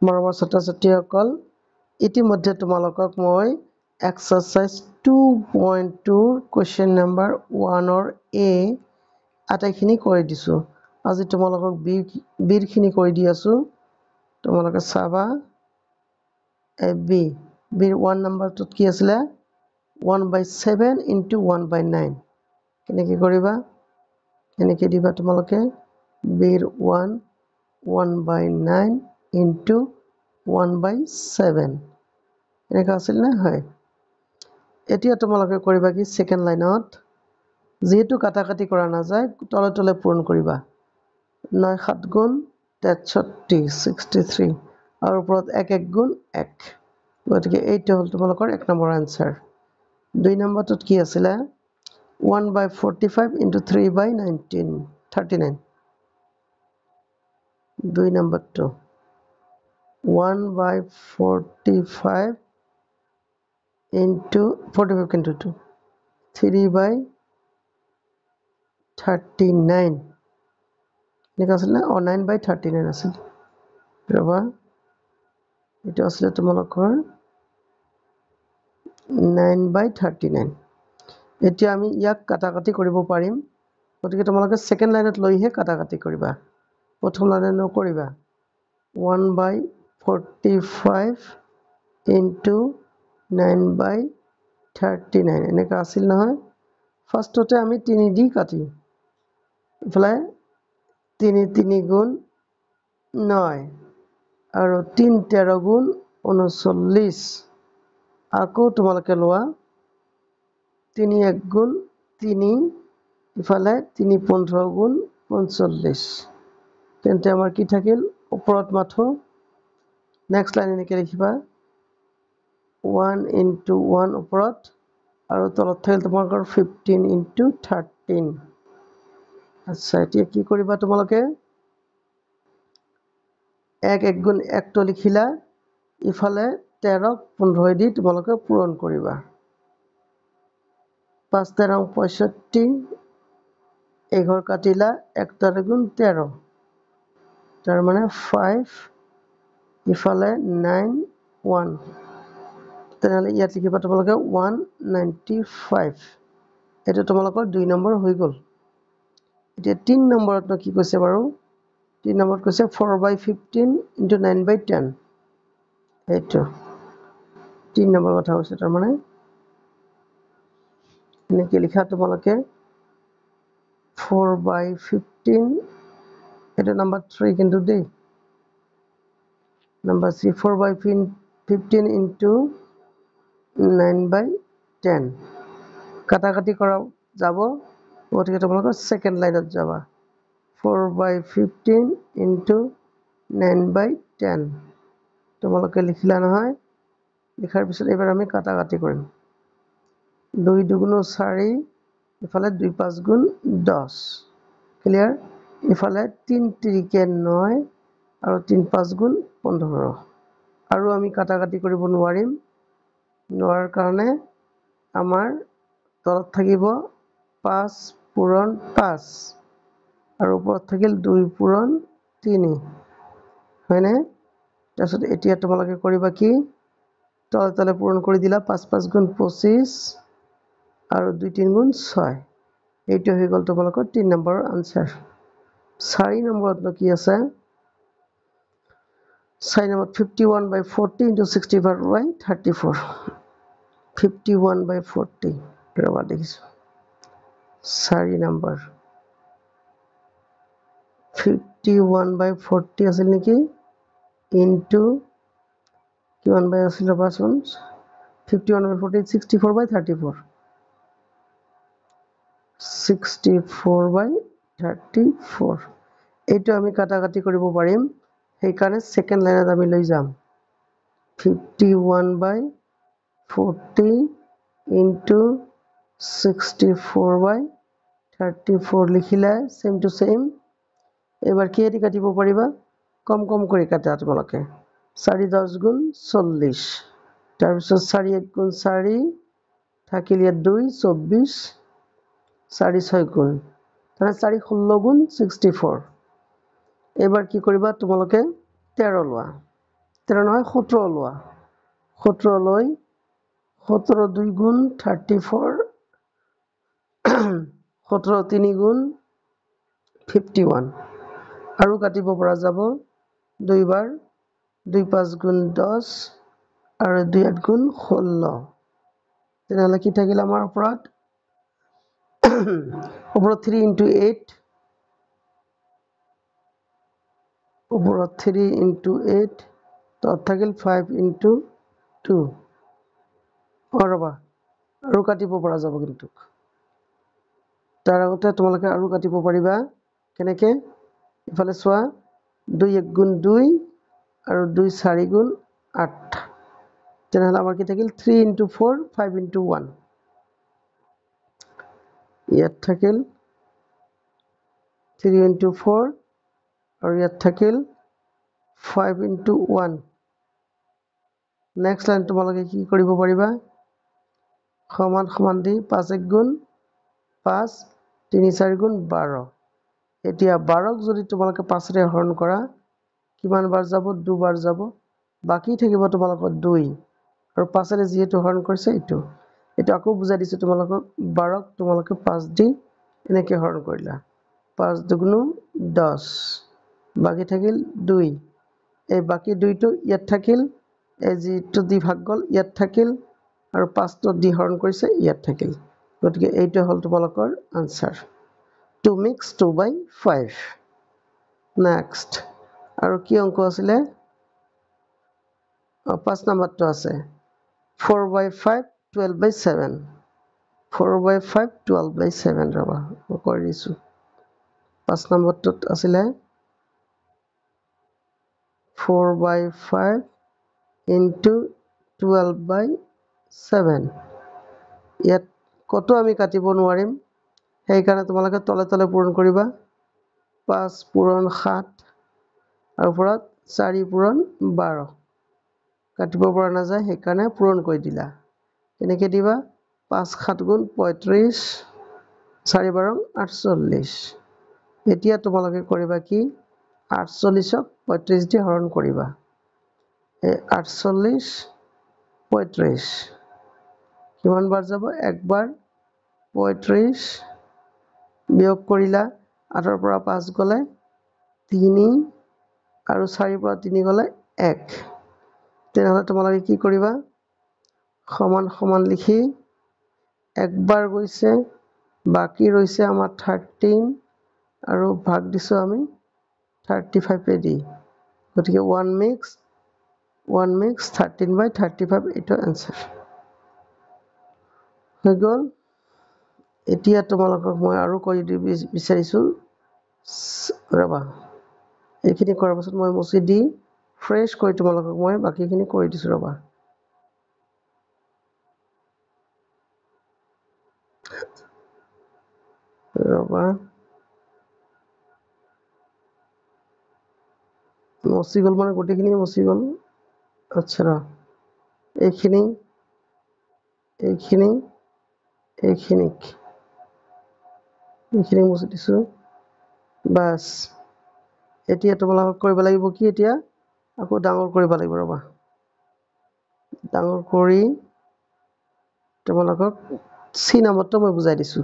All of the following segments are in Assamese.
মৰমৰ ছাত্ৰ-ছাত্ৰীসকল ইতিমধ্যে তোমালোকক মই এক্সাৰসাইজ 2.2 কোৱেশ্চন নম্বৰ 1 ৰ এ আটাইখিনি কৰি দিছো আজি তোমালোকক বিৰখিনি কৰি দি আছো তোমালোকে চাবা এ বি বিৰ 1 নম্বৰটোত কি আছিল 1/7 * 1/9 কেনেকৈ কৰিবা এনেকৈ দিবা তোমালোকে বিৰ 1 1/9 into 1/7 এনেকা আছিল না হয় এতিয়া তোমালোকে কৰিবা কি সেকেন্ড লাইনত যেহেতু কাটাকাটি কৰা না যায় তলে তলে পূৰণ কৰিবা 9 7 গুণ 63 63 আৰু ওপৰত 1 1 গুণ 1 গতিকে এইটো হল তোমালোকৰ 1 নম্বৰ আনসাৰ 2 নম্বৰটোত কি আছিল 1/45 into 3/19 39 2 নম্বৰটো 1/45 into 45 into 2 3/39 এনেকা আছিল না 9/39 আছিল ৰবা এটা আছিল তোমালোকৰ 9/39 এতিয়া আমি ইয়াক কাটাকাটি কৰিব পাৰিম গতিকে তোমালোকে সেকেন্ড লাইনত লৈহে কাটাকাটি কৰিবা প্ৰথম লাইনত নকৰিবা 1/45 into 9/39 এনেকা আছিল নহয় ফাৰ্ষ্টতে আমি 3 দি কাটি ইফালে 3 3 গুণ 9 আৰু 3 13 গুণ 39 আকৌ তোমালোকে লোৱা 3 1 গুণ 3 ইফালে 3 15 গুণ 45 তেন্তে আমাৰ কি থাকিল ওপৰত মাথো নেক্সট লাইন এনেকৈ লিখিবা 1 into 1 ওপৰত আৰু তলত থাকিল তোমালোকৰ 15 into 13 আচ্ছা এতিয়া কি কৰিবা তোমালোকে 1 1 গুণ 1 তো লিখিলা ইফালে 13 15 দি তোমালোকে পূৰণ কৰিবা 5 13 65 এঘৰ কাটিলা 1 13 গুণ 13 তাৰ মানে 5 ইফালে 9 1 তেনেহলে ইয়াত লিখিবা তোমালোকে 195 এটা তোমালোকৰ 2 নম্বৰ হৈ গল এতিয়া 3 নম্বৰত কি কৈছে বাৰু 3 নম্বৰত কৈছে 4/15 into 9/10 এইটো 3 নম্বৰ কথা হৈছে তাৰ মানে এনেকৈ লিখা তোমালোকে 4/15 এটা নাম্বার 3 কিন্তু দেই নাম্বার 3 4/15 into 9/10 কাটাকাটি কৰা যাব গতিকে তোমালোকে সেকেন্ড লাইনত যাবা 4/15 into 9/10 তোমালোকে লিখিলা নহয় লিখাৰ পিছত এবাৰ আমি কাটাকাটি কৰিম 2 2 গুণ 4 ইফালে 2 5 গুণ 10 ক্লিয়াৰ ইফালে 3 3 9 আৰু 3 5 গুণ 15 আৰু আমি কাটাকাটি কৰিব নোৱাৰিম নোৱাৰ কাৰণে আমাৰ তলত থাকিব 5 পূৰণ 5 আৰু ওপৰত থাকিল 2 পূৰণ 3 হয়নে তাৰপিছত এতিয়া তোমালোকে কৰিবা কি তলে তলে পূৰণ কৰি দিলা 5 5 গুণ 25 আৰু 2 3 গুণ 6 এইটো হৈ গল তোমালোকৰ 3 নম্বৰৰ আনসাৰ 4 নম্বৰত কি আছে 4 নম্বৰত 51/40 into 65/34 51/40 ৰবা দেখিছো 4 নম্বৰ 51/40 আছিল নেকি into কিমান বাই আছিল ৰবাচোন 51/40 64/34 64/34 এইটো আমি কাটাকাটি কৰিব পাৰিম সেইকাৰণে সেকেন্ড লাইনত আমি লৈ যাম 51/40 into 64/34 লিখিলা সেম টু সেম এবাৰ কি এদি কাটিব পাৰিবা কম কম কৰি কাটা তোমালোকে 4 10 গুণ 40 তাৰ পিছত 4 1 গুণ 4 থাকিল ইয়াত 2 24 4 6 গুণ তাহলে 4 16 গুণ 64 এবাৰ কি কৰিবা তোমালোকে 13 লোৱা 13 নহয় 17 লোৱা 17 লৈ 17 2 গুণ 34 17 3 গুণ 51 আৰু কাটিব পৰা যাব 2 বাৰ 2 5 গুণ 10 আৰু 2 8 গুণ 16 তেনেহ'লে কি থাকিল আমাৰ ওপৰত 3 into 8 ওপৰত 3 into 8 তত থাকিল 5 into 2 ৰবা আৰু কাটিব পৰা যাব কিন্তু তাৰ আগতে তোমালোকে আৰু কাটিব পাৰিবা কেনেকৈ ইফালে চোৱা 2 1 গুণ 2 আৰু 2 4 গুণ 8 তেনেহ'লে আমাৰ কি থাকিল 3 into 4 5 into 1 ইয়াত থাকিল 3 into 4 আৰু ইয়াত থাকিল 5 into 1 নেক্সট লাইন তোমালোকে কি কৰিব পাৰিবা সমান সমান দি 5 1 গুণ 5 3 4 গুণ 12 এতিয়া 12ক যদি তোমালোকে 5ৰে হৰণ কৰা কিমান বাৰ যাব দুবাৰ যাব বাকি থাকিব তোমালোকৰ 2 আৰু 5ৰে যেহেতু হৰণ কৰিছে এইটো এটা আকৌ বুজাই দিছো তোমালোকক 12ক তোমালোকে 5 দি এনেকৈ হৰণ কৰিলা 5 দুগুণ 10 বাকি থাকিল 2 এই বাকি 2টো ইয়াত থাকিল এই যেটো দি ভাগ গল ইয়াত থাকিল আৰু 5টো দি হৰণ কৰিছে ইয়াত থাকিল গতিকে এইটো হল তোমালোকৰ আনসাৰ 2 mix 2/5 নেক্সট আৰু কি অংক আছিলে 5 নম্বৰটো আছে 4/5 12/7 4/5 12/7 ৰবা মই কৰি দিছো 5 নম্বৰটোত আছিলে 4/5 into 12/7 ইয়াত কত আমি কাটিব নোৱাৰিম সেই কাৰণে তোমালোকে তলে তলে পূৰণ কৰিবা 5 পূৰণ 7 আৰু ওপৰত 4 পূৰণ 12 কাটিব পৰা নাযায় সেই কাৰণে পূৰণ কৰি দিলা কেনেকৈ দিবা 5 7 গুণ 35 4 12 48 এতিয়া তোমালোকে কৰিবা কি 48ক 35 দি হৰণ কৰিবা 48 35 কিমান বাৰ যাব একবাৰ 35 বিয়োগ কৰিলা 8ৰ পৰা 5 গলে 3 আৰু 4ৰ পৰা 3 গলে 1 তেনেহলে তোমালোকে কি কৰিবা সমান সমান লিখি একবাৰ গৈছে বাকি ৰৈছে আমাৰ 13 আৰু ভাগ দিছো আমি 35 এ দি গতিকে 1 mix 13/35 এইটো আনসাৰ হৈ গল এতিয়া তোমালোকক মই আৰু কৰি দিব বিচাৰিছো ৰবা এইখিনি কৰাৰ পাছত মই মুছি দি ফ্ৰেশ কৰি তোমালোকক মই বাকিখিনি কৰি দিছো ৰবা ৰবা মুছি গল মানে গোটেইখিনি মুছি গল আচ্ছা এইখিনি এইখিনি এইখিনিক এইখিনি মুছি দিছো বাস এতিয়া তোমালোকক কৰিব লাগিব কি এতিয়া আকৌ ডাঙৰ কৰিব লাগিব ৰবা ডাঙৰ কৰি তোমালোকক সি নম্বৰটো মই বুজাই দিছো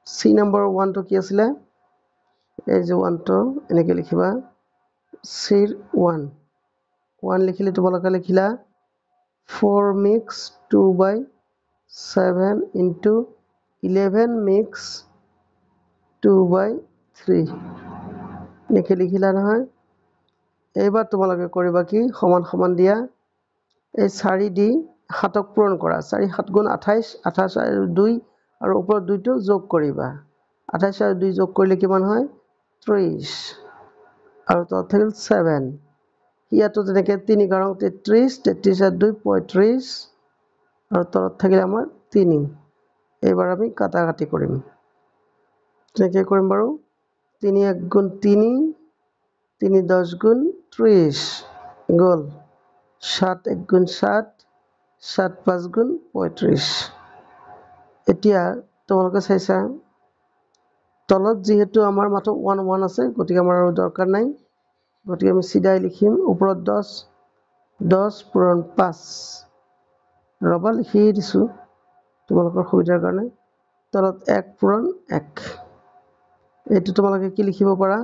সি নম্বৰ 1 টো কি আছিল এই যে 1 টো এনেকৈ লিখিবা সিৰ 1 লিখিলে তোমালোকে লিখিলা 4 mix 2/7 into 11 mix 2/3 এনেকৈ লিখিলা নহয় এইবাৰ তোমালোকে কৰিবা কি সমান সমান দিয়া এই 4 দি 7ক পূৰণ কৰা 4 7 গুণ 28 28 আৰু 2 আৰু ওপৰত 2টো যোগ কৰিবা 28 আৰু 2 যোগ কৰিলে কিমান হয় 30 আৰু তত থাকিল 7 ইয়াতো তেনেকৈ 3 কাৰণ 33 33 আৰু 2 35 আৰু তলত থাকিলে আমাৰ 3 এইবাৰ আমি কাটাকাটি কৰিম তেনেকৈ কৰিম বাৰু 3 1 গুণ 3 3 10 গুণ 30 গল 7 1 গুণ 7 7 5 গুণ 35 এতিয়া তোমালোকে চাইছা তলত যেহেতু আমাৰ মাত্ৰ 1 1 আছে গতিকে আমাৰ আৰু দৰকাৰ নাই গতিকে আমি চিধাই লিখিম ওপৰত 10 10 পূৰণ 5 ৰবা লিখিয়ে দিছোঁ তোমালোকৰ সুবিধাৰ কাৰণে তলত 1 পূৰণ 1 এইটো তোমালোকে কি লিখিব পাৰা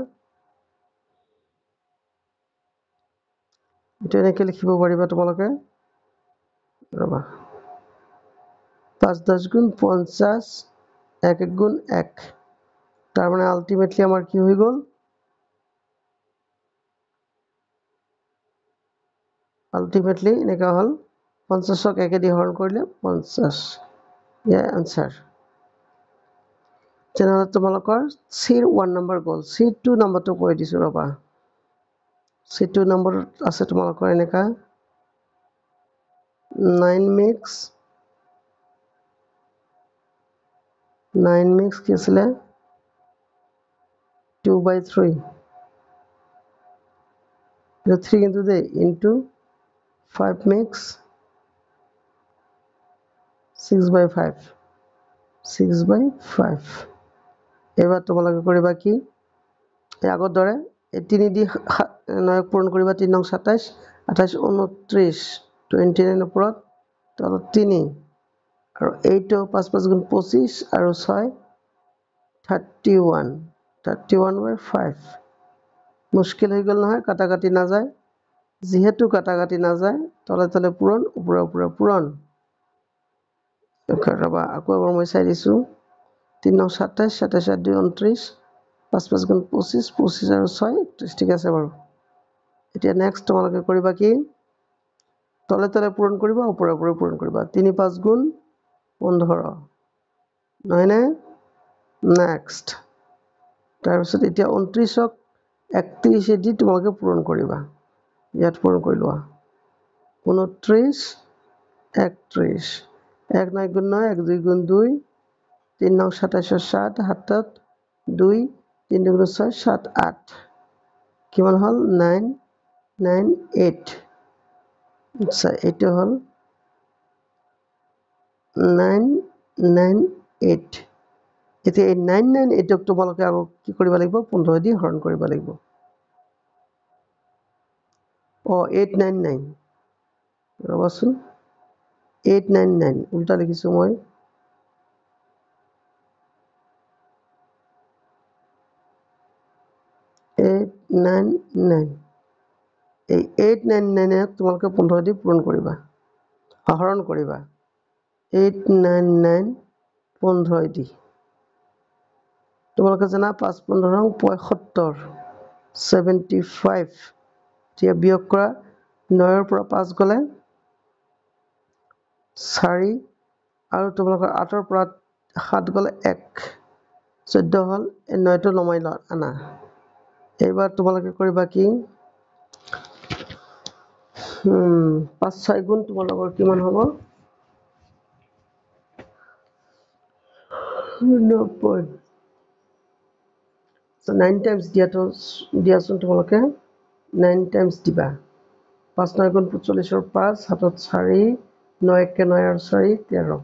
এইটো এনেকৈ লিখিব পাৰিবা তোমালোকে ৰবা 5 10 গুণ 50 1 1 গুণ 1 তাৰ মানে আলটিমেটলি আমাৰ কি হৈ গ'ল আলটিমেটলি এনেকা হল 50ক 1 দি হৰণ কৰিলে 50 ইয়াৰ আনসাৰ তেনেহলে তোমালোকৰ সিৰ 1 নম্বৰ গ'ল সি 2 নম্বৰটো কৈ দিছো ৰবা সি 2 নম্বৰ আছে তোমালোকৰ এনেকা 9 মিক্স কি আছিলে 2/3 the 3 into the into 5 makes 6/5 6/5 এবার তোমালোকে কৰিবা কি এই আগৰ দৰে এই 3 দি 9 পূৰণ কৰিবা 3 নং 27 28 29 29 ওপৰত তলত 3 আৰু 8 5 5 গুণ 25 আৰু 6 31/5 মুশকিল হৈ গ'ল নহয় কাটাকাটি না যায় যেহেতু কাটাকাটি না যায় তলে তলে পূৰণ ওপৰে ওপৰে পূৰণ ৰবা আকৌ এবাৰ মই চাই দিছোঁ 3 নং 27 27 আৰ 2 29 5 5 গুণ 25 25 আৰু 6 31 ঠিক আছে বাৰু এতিয়া নেক্সট তোমালোকে কৰিবা কি তলে তলে পূৰণ কৰিবা ওপৰে ওপৰে পূৰণ কৰিবা 3 5 গুণ 15 নহয় নে নেক্সট তাৰপিছত এতিয়া 29ক 31 দি তোমালোকে পূৰণ কৰিবা ইয়াত পূৰণ কৰি লোৱা 29 31 1 9 গুণ 9 1 2 গুণ 2 3 নং 27 7 7 2 3 গুণ 6 7 8 কিমান হল 9 9 8 আচ্ছা এটা হল 9 9 8 এতিয়া এই 9 9 8ক তোমালোকে আকৌ কি কৰিব লাগিব 15 দি হৰণ কৰিব লাগিব ও 899 ৰবাচোন 899 উল্টা লিখিছো মই 899 এই 899 তোমালোকে 15 দি পূৰণ কৰিবা হৰণ কৰিবা 899 15 দি তোমালোকে জানা 5 15 75 75 এতিয়া বিয়োগ কৰা 9 ৰ পৰা 5 গলে 4 আৰু তোমালোকৰ 8 ৰ পৰা 7 গলে 1 14 হল এই 9টো নমাই ল আনা এইবাৰ তোমালোকে কৰিবা কি 5 6 গুণ তোমালোকৰ কিমান হ'ব 90 so 9 times দিয়াচোন তোমালোকে 9 times দিবা 5 9 গুণ 45 ৰ 5 হাতত 4 9 1 9 আৰু 4 13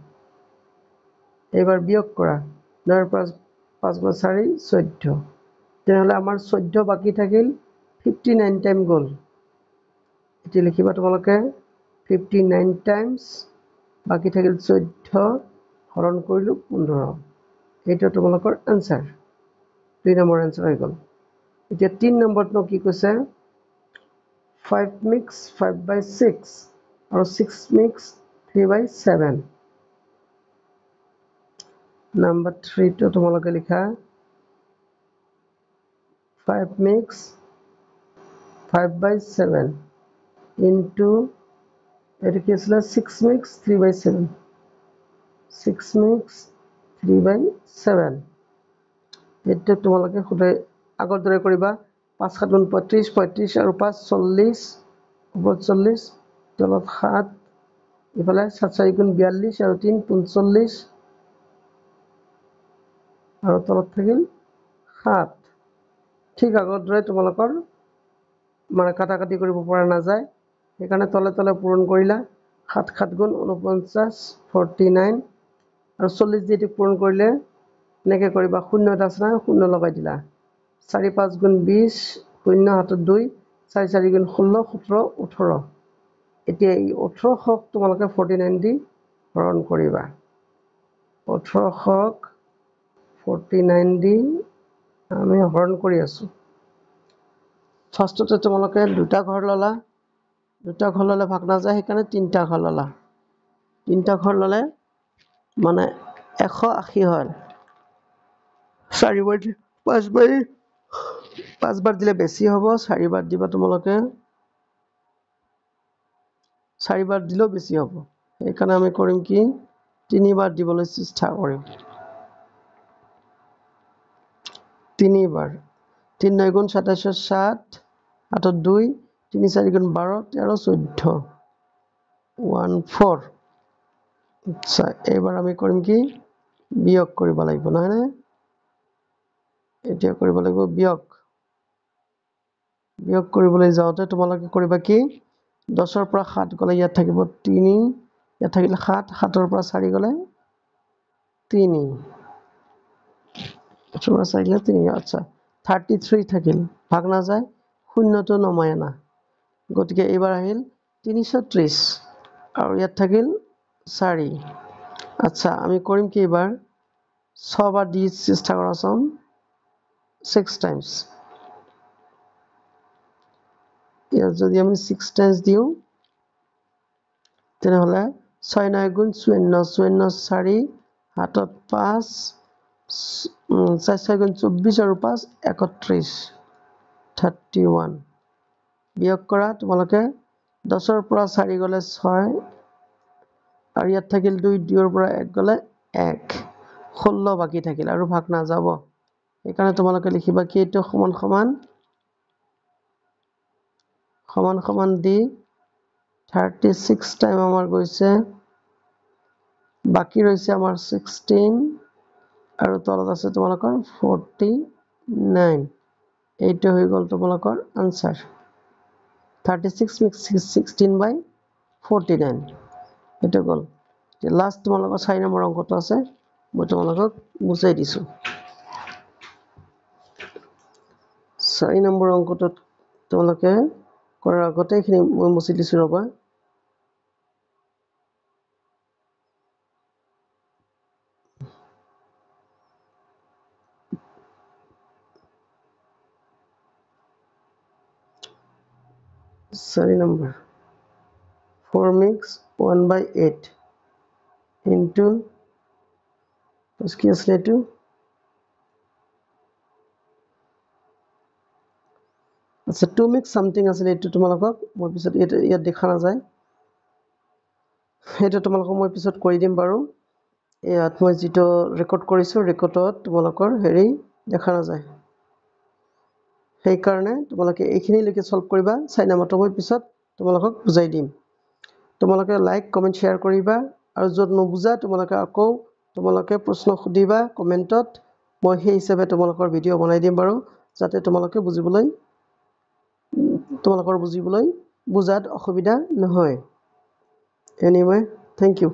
এইবাৰ বিয়োগ কৰা 9 ৰ পৰা 5 গ'ল 4 14 তেনেহলে আমাৰ 14 বাকি থাকিল 59 টাইম গ'ল এতিয়া লিখিবা তোমালোকে 59 টাইমস বাকি থাকিল 14 হৰণ কৰিলো 15 এইটো তোমালোকৰ আনসাৰ 2 নম্বৰ আনসাৰ হৈ গ'ল এতিয়া 3 নম্বৰটো কি কৈছে 5 mix 5/6 আৰু 6 mix 3/7 number 3 to তোমালোকে লিখা 5 mix 5/7 into এটা কি আছিল 6 mix 3/7 6 mix 3/7 এটা তোমালোকে খুদাই আগৰ দৰে কৰিবা 5 7 গুণ 35 35 আৰু 5 40 ওপৰত 40 তলত 7 ইফালে 7 4 গুণ 42 আৰু 3 45 আৰু তলত থাকিল 7 ঠিক আগৰ দৰে তোমালোকৰ মানে কাটাকাটি কৰিব পৰা নাযায় সেইকাৰণে তলে তলে পূৰণ কৰিলা 7 7 গুণ 49 49 আৰু 40 দি পূৰণ কৰিলে এনেকৈ কৰিবা শূন্য এটা আছে না শূন্য লগাই দিলা 4 5 গুণ 20 শূন্য হাতত 2 4 4 গুণ 16 17 18 এতিয়া এই 1800ক তোমালোকে 49 দি হৰণ কৰিবা 1800ক 49 দি আমি হৰণ কৰি আছো ফাৰ্ষ্টতে তোমালোকে দুটা ঘৰ ললা দুটা ঘৰ ললে ভাগ না যায় সেইকাৰণে তিনটা ঘৰ ললা তিনটা ঘৰ ললে মানে 180 হয় 4 বাৰ 5 বাৰ দিলে বেছি হ'ব 4 বাৰ দিবা তোমালোকে 4 বাৰ দিলেও বেছি হ'ব সেইকাৰণে আমি কৰিম কি 3 বাৰ দিবলৈ চেষ্টা কৰিম 3 বাৰ 3 9 গুণ 27 7 8 2 3 4 গুণ 12 13 14 14 আচ্ছা এইবাৰ আমি কৰিম কি বিয়োগ কৰিব লাগিব নহয় নে এতিয়া কৰিব লাগিব বিয়োগ কৰিবলৈ যাওঁতে তোমালোকে কৰিবা কি 10 ৰ পৰা 7 গলে ইয়াত থাকিব 3 ইয়াত থাকিলে 7 7 ৰ পৰা 4 গলে 3 8 ৰ পৰা 4 গলে 3 আচ্ছা 33 থাকিল ভাগ না যায় শূন্যটো নমায় না গতিকে এইবাৰ আহিল 330 আৰু ইয়াত থাকিল 4 আচ্ছা আমি কৰিম কি এবাৰ 6 বাৰ দি চেষ্টা কৰাচোন 6 টাইমস ইয়াত যদি আমি 6 টাইমস দিও তেনেহলে 6 9 গুণ 54 4 হাতত 5 4 6 গুণ 24 আৰু 5 31 31 বিয়োগ কৰা তোমালোকে 10 ৰ পৰা 4 গলে 6 আৰু ইয়াত থাকিল 2 2 ৰ পৰা 1 গলে 1 16 বাকি থাকিল আৰু ভাগ না যাব এইকাৰণে তোমালোকে লিখিবা কি এটো সমান সমান দি 36 টাইম আমাৰ গৈছে বাকি ৰৈছে আমাৰ 16 আৰু তলত আছে তোমালোকৰ 49 এইটো হৈ গল তোমালোকৰ আনসাৰ 36 mix 16 by 49 এটা গল লাস্ট তোমালোকৰ 4 নম্বৰ অংকটো আছে মই তোমালোকক বুজাই দিছো 4 নম্বৰ অংকটোত তোমালোকে কৰাৰ আগতে এখিনি মই মুছি দিছো ৰবা 4 number 4 mix 1 by 8 into কি আছে এটো আচ্ছা 2 mix something আছে এটো তোমালোকক মই পিছত ইয়াত দেখা না যায় এটা তোমালোকক মই পিছত কৰি দিম বাৰু ইয়াত মই যেটো ৰেকৰ্ড কৰিছো ৰেকৰ্ডত তোমালোকৰ হেৰি দেখা না যায় সেই কাৰণে তোমালোকে এইখিনি লৈকে সলভ কৰিবা 4 নম্বৰটো মই পিছত তোমালোকক বুজাই দিম তোমালোকে লাইক কমেন্ট শেয়াৰ কৰিবা আৰু যত নবুজা তোমালোকে আকৌ তোমালোকে প্ৰশ্ন খুদিবা কমেন্টত মই সেই হিচাপে তোমালোকৰ ভিডিও বনাই দিম বাৰু যাতে তোমালোকে বুজিবলৈ বুজাত অসুবিধা নহয় এনিৱে থ্যাংক ইউ